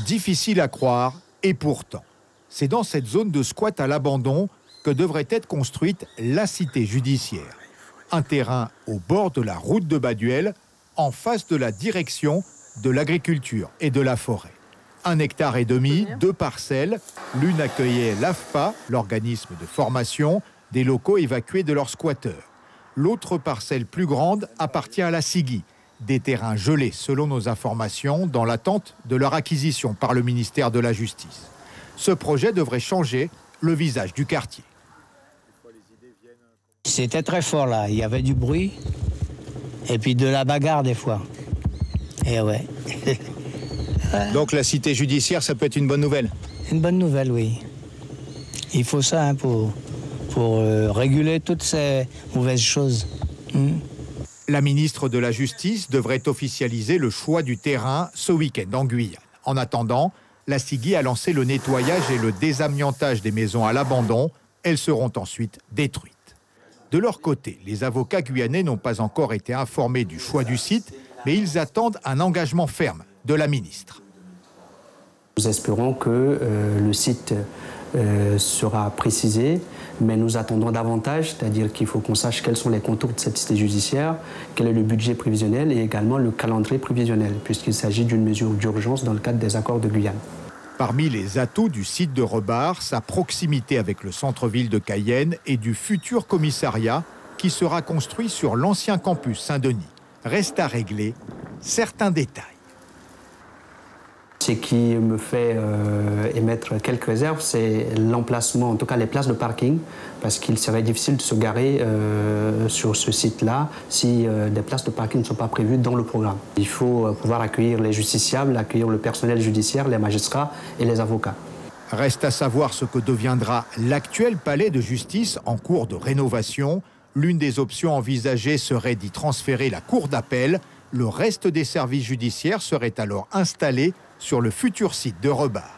Difficile à croire, et pourtant, c'est dans cette zone de squat à l'abandon que devrait être construite la cité judiciaire. Un terrain au bord de la route de Baduel, en face de la direction de l'agriculture et de la forêt. 1,5 hectare, 2 parcelles, l'une accueillait l'AFPA, l'organisme de formation, des locaux évacués de leurs squatteurs. L'autre parcelle plus grande appartient à la CIGI, des terrains gelés selon nos informations dans l'attente de leur acquisition par le ministère de la Justice. Ce projet devrait changer le visage du quartier. C'était très fort là, il y avait du bruit et puis de la bagarre des fois. Et ouais. Donc la cité judiciaire, ça peut être une bonne nouvelle? Une bonne nouvelle, oui. Il faut ça pour réguler toutes ces mauvaises choses. La ministre de la Justice devrait officialiser le choix du terrain ce week-end en Guyane. En attendant, la CIGI a lancé le nettoyage et le désamiantage des maisons à l'abandon. Elles seront ensuite détruites. De leur côté, les avocats guyanais n'ont pas encore été informés du choix du site, mais ils attendent un engagement ferme de la ministre. Nous espérons que le site sera précisé, mais nous attendons davantage, c'est-à-dire qu'il faut qu'on sache quels sont les contours de cette cité judiciaire, quel est le budget prévisionnel et également le calendrier prévisionnel, puisqu'il s'agit d'une mesure d'urgence dans le cadre des accords de Guyane. Parmi les atouts du site de Rebars, sa proximité avec le centre-ville de Cayenne et du futur commissariat qui sera construit sur l'ancien campus Saint-Denis. Reste à régler certains détails. Ce qui me fait émettre quelques réserves, c'est l'emplacement, en tout cas les places de parking, parce qu'il serait difficile de se garer sur ce site-là si des places de parking ne sont pas prévues dans le programme. Il faut pouvoir accueillir les justiciables, accueillir le personnel judiciaire, les magistrats et les avocats. Reste à savoir ce que deviendra l'actuel palais de justice en cours de rénovation. L'une des options envisagées serait d'y transférer la cour d'appel. Le reste des services judiciaires serait alors installé sur le futur site de Rebars.